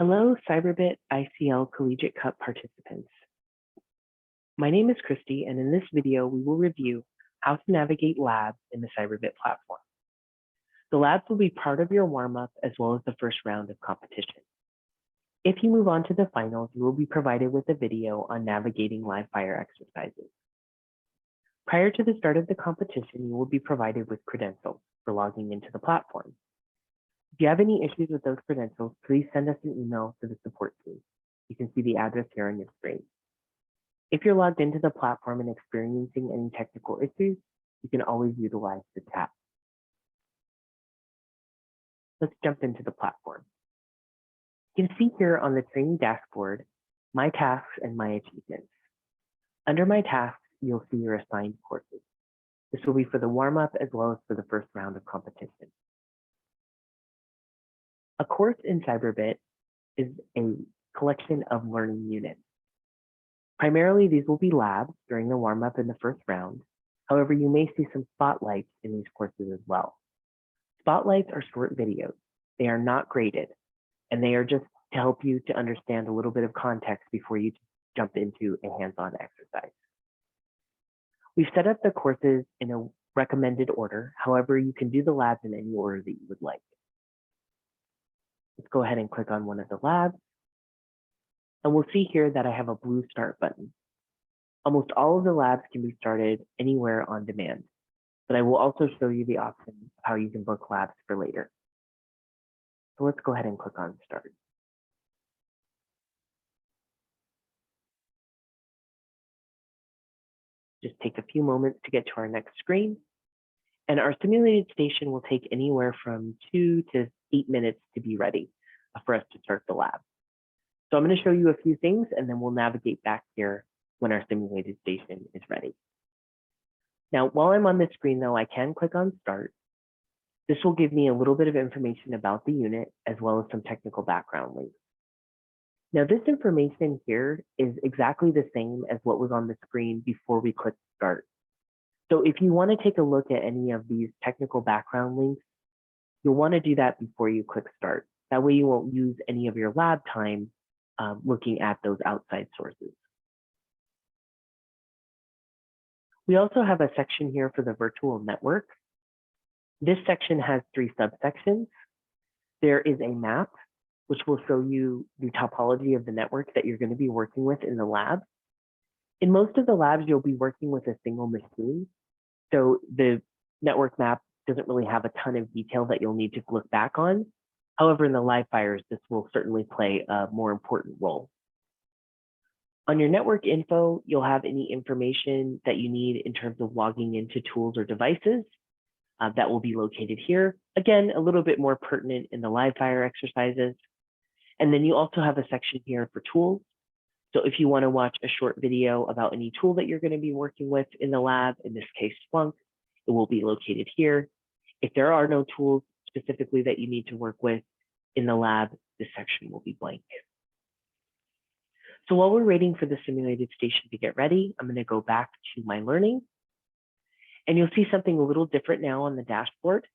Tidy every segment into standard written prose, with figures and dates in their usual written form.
Hello, Cyberbit ICL Collegiate Cup participants. My name is Christy, and in this video, we will review how to navigate labs in the Cyberbit platform. The labs will be part of your warm-up as well as the first round of competition. If you move on to the finals, you will be provided with a video on navigating live fire exercises. Prior to the start of the competition, you will be provided with credentials for logging into the platform. If you have any issues with those credentials, please send us an email to the support team. You can see the address here on your screen. If you're logged into the platform and experiencing any technical issues, you can always utilize the chat. Let's jump into the platform. You can see here on the training dashboard, my tasks and my achievements. Under my tasks, you'll see your assigned courses. This will be for the warm-up as well as for the first round of competition. A course in Cyberbit is a collection of learning units. Primarily, these will be labs during the warm-up in the first round. However, you may see some spotlights in these courses as well. Spotlights are short videos. They are not graded, and they are just to help you to understand a little bit of context before you jump into a hands-on exercise. We've set up the courses in a recommended order. However, you can do the labs in any order that you would like. Let's go ahead and click on one of the labs. And we'll see here that I have a blue start button. Almost all of the labs can be started anywhere on demand, but I will also show you the option of how you can book labs for later. So let's go ahead and click on start. Just take a few moments to get to our next screen. And our simulated station will take anywhere from 2 to 8 minutes to be ready for us to start the lab. So I'm going to show you a few things, and then we'll navigate back here when our simulated station is ready. Now, while I'm on this screen, though, I can click on Start. This will give me a little bit of information about the unit, as well as some technical background links. Now, this information here is exactly the same as what was on the screen before we clicked Start. So if you want to take a look at any of these technical background links, you'll want to do that before you click Start. That way you won't use any of your lab time looking at those outside sources. We also have a section here for the virtual network. This section has 3 subsections. There is a map, which will show you the topology of the network that you're going to be working with in the lab. In most of the labs, you'll be working with a single machine. So the network map doesn't really have a ton of detail that you'll need to look back on. However, in the live fires, this will certainly play a more important role. On your network info, you'll have any information that you need in terms of logging into tools or devices that will be located here. Again, a little bit more pertinent in the live fire exercises. And then you also have a section here for tools. So if you want to watch a short video about any tool that you're going to be working with in the lab, in this case, Splunk, it will be located here. If there are no tools specifically that you need to work with in the lab, this section will be blank. So while we're waiting for the simulated station to get ready, I'm going to go back to my learning. And you'll see something a little different now on the dashboard.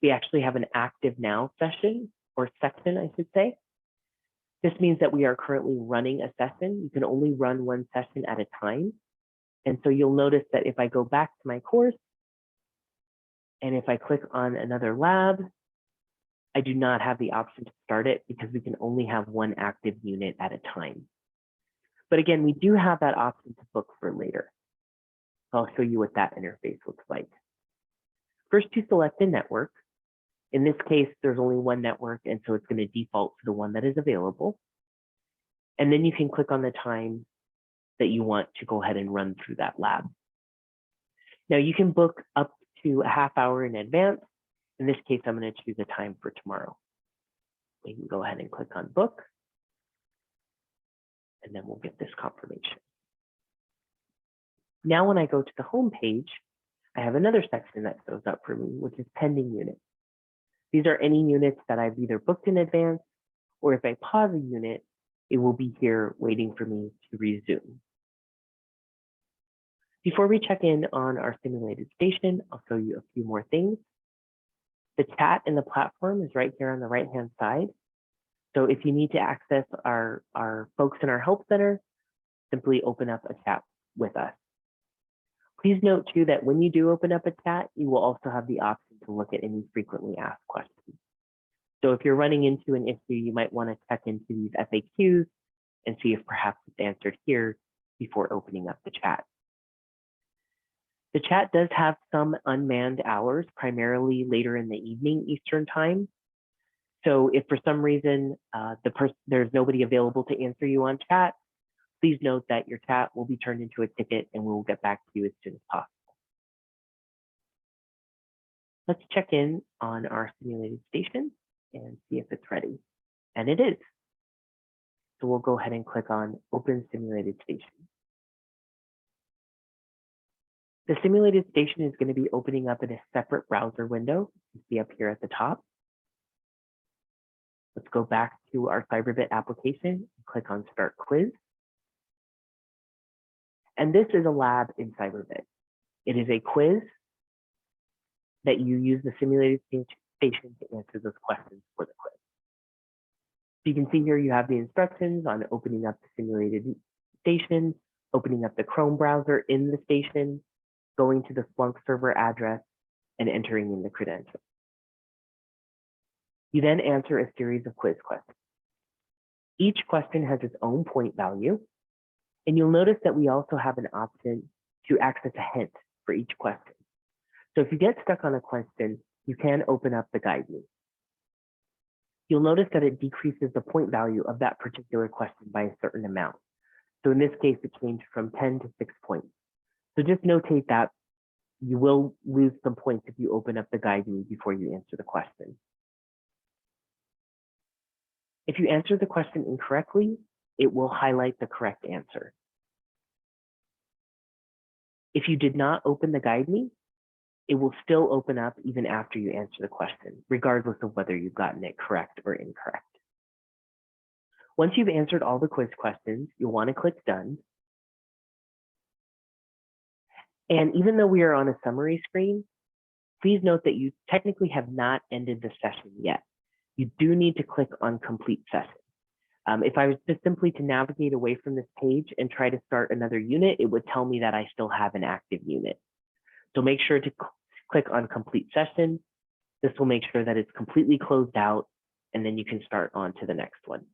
We actually have an active now session, or section, I should say. This means that we are currently running a session. You can only run one session at a time. And so you'll notice that if I go back to my course, and if I click on another lab, I do not have the option to start it because we can only have one active unit at a time. But again, we do have that option to book for later. I'll show you what that interface looks like. First, you select a network. In this case, there's only one network, and so it's going to default to the one that is available. And then you can click on the time that you want to go ahead and run through that lab. Now, you can book up to a half hour in advance. In this case, I'm going to choose a time for tomorrow. We can go ahead and click on book, and then we'll get this confirmation. Now, when I go to the home page, I have another section that shows up for me, which is pending units. These are any units that I've either booked in advance, or if I pause a unit, it will be here waiting for me to resume. Before we check in on our simulated station, I'll show you a few more things. The chat in the platform is right here on the right-hand side. So if you need to access our folks in our help center, simply open up a chat with us. Please note too that when you do open up a chat, you will also have the option to look at any frequently asked questions. So if you're running into an issue, you might want to check into these FAQs and see if perhaps it's answered here before opening up the chat. The chat does have some unmanned hours, primarily later in the evening Eastern time. So if for some reason there's nobody available to answer you on chat, please note that your chat will be turned into a ticket and we will get back to you as soon as possible. Let's check in on our simulated station and see if it's ready. And it is. So we'll go ahead and click on Open Simulated Station. The simulated station is going to be opening up in a separate browser window. You see up here at the top. Let's go back to our Cyberbit application and click on Start Quiz. And this is a lab in Cyberbit. It is a quiz that you use the simulated station to answer those questions for the quiz. So you can see here you have the instructions on opening up the simulated station, opening up the Chrome browser in the station, going to the Splunk server address, and entering in the credentials. You then answer a series of quiz questions. Each question has its own point value, and you'll notice that we also have an option to access a hint for each question. So if you get stuck on a question, you can open up the guide me. You'll notice that it decreases the point value of that particular question by a certain amount. So in this case, it changed from 10 to 6 points. So just notate that you will lose some points if you open up the guide me before you answer the question. If you answer the question incorrectly, it will highlight the correct answer. If you did not open the guide me, it will still open up even after you answer the question, regardless of whether you've gotten it correct or incorrect. Once you've answered all the quiz questions, you'll want to click Done. And even though we are on a summary screen, please note that you technically have not ended the session yet. You do need to click on Complete Session. If I was just simply to navigate away from this page and try to start another unit, it would tell me that I still have an active unit. So make sure to click on Complete Session. This will make sure that it's completely closed out, and then you can start on to the next one.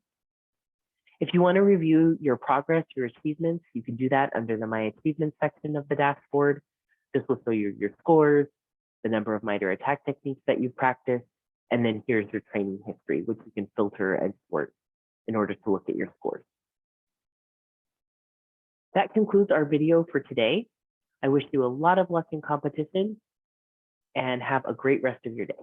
If you want to review your progress, your achievements, you can do that under the My Achievements section of the dashboard. This will show you your scores, the number of MITRE attack techniques that you've practiced, and then here's your training history, which you can filter and sort in order to look at your scores. That concludes our video for today. I wish you a lot of luck in competition and have a great rest of your day.